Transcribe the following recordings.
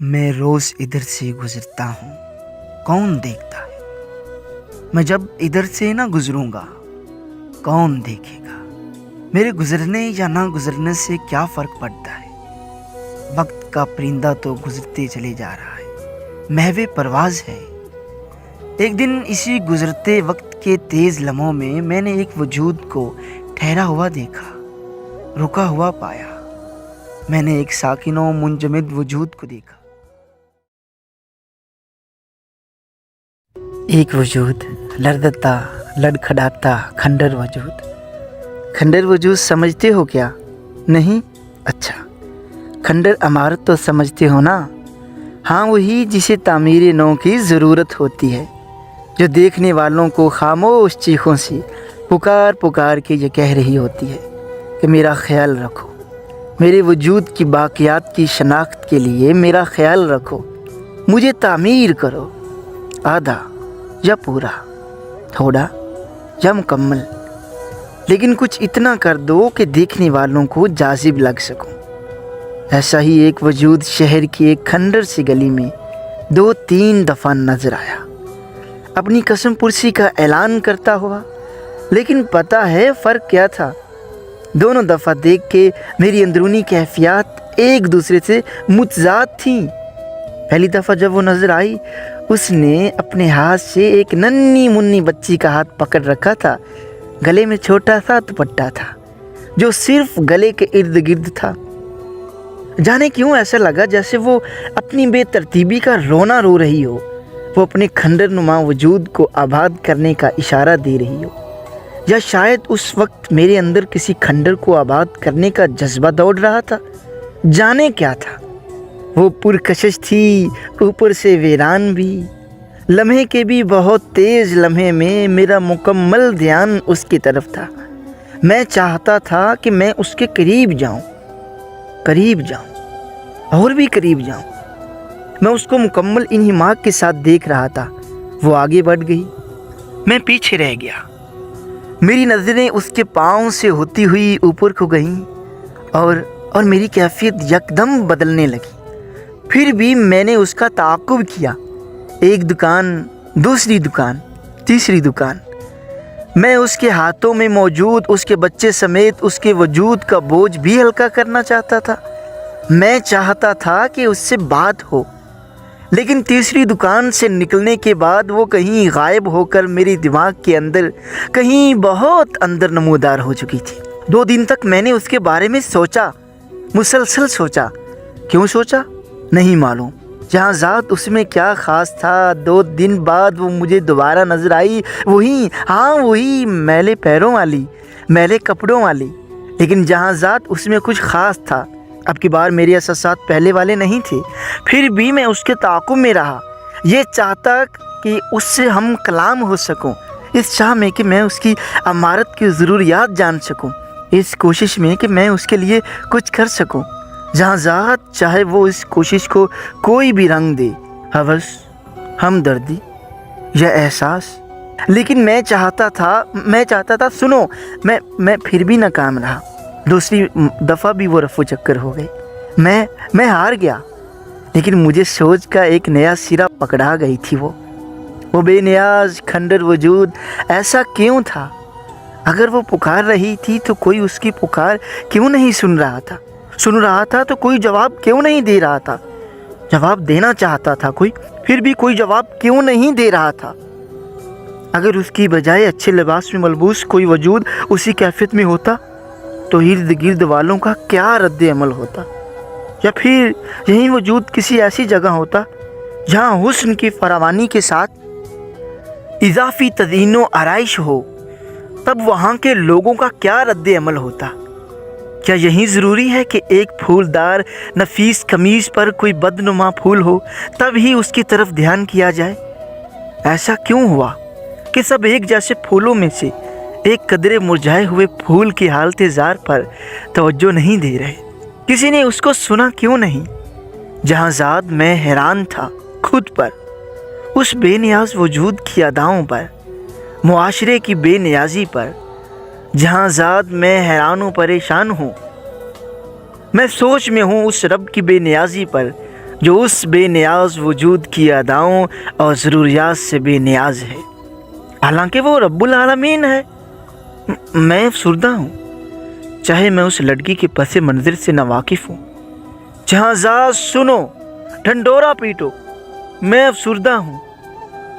میں روز ادھر سے گزرتا ہوں، کون دیکھتا ہے؟ میں جب ادھر سے نہ گزروں گا کون دیکھے گا؟ میرے گزرنے یا نہ گزرنے سے کیا فرق پڑتا ہے؟ وقت کا پرندہ تو گزرتے چلے جا رہا ہے، محو پرواز ہے۔ ایک دن اسی گزرتے وقت کے تیز لمحوں میں نے ایک وجود کو ٹھہرا ہوا دیکھا، رکا ہوا پایا۔ میں نے ایک ساکن و منجمد وجود کو دیکھا، ایک وجود لڑتا لڑکھڑاتا کھنڈر وجود سمجھتے ہو کیا؟ نہیں؟ اچھا، کھنڈر عمارت تو سمجھتے ہو نا؟ ہاں، وہی جسے تعمیر نو کی ضرورت ہوتی ہے، جو دیکھنے والوں کو خاموش چیخوں سے پکار کے یہ کہہ رہی ہوتی ہے کہ میرا خیال رکھو، میرے وجود کی باقیات کی شناخت کے لیے میرا خیال رکھو، مجھے تعمیر کرو، آدھا یا پورا، تھوڑا یا مکمل، لیکن کچھ اتنا کر دو کہ دیکھنے والوں کو جاذب لگ سکوں۔ ایسا ہی ایک وجود شہر کی ایک کھنڈر سی گلی میں 2-3 دفعہ نظر آیا، اپنی قسم پرسی کا اعلان کرتا ہوا، لیکن پتہ ہے فرق کیا تھا؟ دونوں دفعہ دیکھ کے میری اندرونی کیفیات ایک دوسرے سے متضاد تھیں۔ پہلی دفعہ جب وہ نظر آئی، اس نے اپنے ہاتھ سے ایک ننھی منی بچی کا ہاتھ پکڑ رکھا تھا، گلے میں چھوٹا سا دوپٹہ تھا جو صرف گلے کے ارد گرد تھا۔ جانے کیوں ایسا لگا جیسے وہ اپنی بے ترتیبی کا رونا رو رہی ہو، وہ اپنے کھنڈر نما وجود کو آباد کرنے کا اشارہ دے رہی ہو، یا شاید اس وقت میرے اندر کسی کھنڈر کو آباد کرنے کا جذبہ دوڑ رہا تھا۔ جانے کیا تھا؟ وہ پرکشش تھی، اوپر سے ویران بھی۔ لمحے کے بھی بہت تیز لمحے میں میرا مکمل دھیان اس کی طرف تھا۔ میں چاہتا تھا کہ میں اس کے قریب جاؤں اور بھی قریب جاؤں۔ میں اس کو مکمل انہماک کے ساتھ دیکھ رہا تھا۔ وہ آگے بڑھ گئی، میں پیچھے رہ گیا۔ میری نظریں اس کے پاؤں سے ہوتی ہوئی اوپر کو گئیں اور میری کیفیت یکدم بدلنے لگی۔ پھر بھی میں نے اس کا تعاقب کیا، ایک دکان، دوسری دکان، تیسری دکان۔ میں اس کے ہاتھوں میں موجود اس کے بچے سمیت اس کے وجود کا بوجھ بھی ہلکا کرنا چاہتا تھا۔ میں چاہتا تھا کہ اس سے بات ہو، لیکن تیسری دکان سے نکلنے کے بعد وہ کہیں غائب ہو کر میری دماغ کے اندر، کہیں بہت اندر نمودار ہو چکی تھی۔ 2 دن تک میں نے اس کے بارے میں سوچا، مسلسل سوچا۔ کیوں سوچا؟ نہیں معلوم۔ جہاں ذات اس میں کیا خاص تھا، 2 دن بعد وہ مجھے دوبارہ نظر آئی، وہی میلے پیروں والی، میلے کپڑوں والی، لیکن جہاں ذات اس میں کچھ خاص تھا۔ اب کی بار میرے احساسات پہلے والے نہیں تھے، پھر بھی میں اس کے تعاقب میں رہا، یہ چاہتا کہ اس سے ہم کلام ہو سکوں، اس چاہ میں کہ میں اس کی عمارت کی ضروریات جان سکوں، اس کوشش میں کہ میں اس کے لیے کچھ کر سکوں۔ جہاں ذات چاہے وہ اس کوشش کو کوئی بھی رنگ دے، ہوس، ہمدردی یا احساس، لیکن میں چاہتا تھا سنو، میں پھر بھی ناکام رہا۔ دوسری دفعہ بھی وہ رفو چکر ہو گئی، میں ہار گیا، لیکن مجھے سوچ کا ایک نیا سرا پکڑا گئی تھی۔ وہ بے نیاز کھنڈر وجود ایسا کیوں تھا؟ اگر وہ پکار رہی تھی تو کوئی اس کی پکار کیوں نہیں سن رہا تھا تو کوئی جواب کیوں نہیں دے رہا تھا؟ جواب دینا چاہتا تھا کوئی، پھر بھی کوئی جواب کیوں نہیں دے رہا تھا؟ اگر اس کی بجائے اچھے لباس میں ملبوس کوئی وجود اسی کیفیت میں ہوتا تو ارد گرد والوں کا کیا رد عمل ہوتا؟ یا پھر یہی وجود کسی ایسی جگہ ہوتا جہاں حسن کی فراوانی کے ساتھ اضافی تزئین و آرائش ہو، تب وہاں کے لوگوں کا کیا رد عمل ہوتا؟ کیا یہی ضروری ہے کہ ایک پھولدار نفیس قمیص پر کوئی بدنما پھول ہو تب ہی اس کی طرف دھیان کیا جائے؟ ایسا کیوں ہوا کہ سب ایک جیسے پھولوں میں سے ایک قدرے مرجھائے ہوئے پھول کی حالت زار پر توجہ نہیں دے رہے؟ کسی نے اس کو سنا کیوں نہیں؟ جہاں ذات میں حیران تھا خود پر، اس بے نیاز وجود کی اداؤں پر، معاشرے کی بے نیازی پر، جہاں ذات میں حیران و پریشان ہوں، میں سوچ میں ہوں اس رب کی بے نیازی پر جو اس بے نیاز وجود کی اداؤں اور ضروریات سے بے نیاز ہے، حالانکہ وہ رب العالمین ہے۔ میں افسردہ ہوں، چاہے میں اس لڑکی کے پس منظر سے ناواقف ہوں۔ جہاں ذات سنو ڈھنڈورا پیٹو، میں افسردہ ہوں،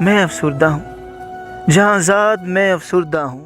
میں افسردہ ہوں، جہاں ذات میں افسردہ ہوں۔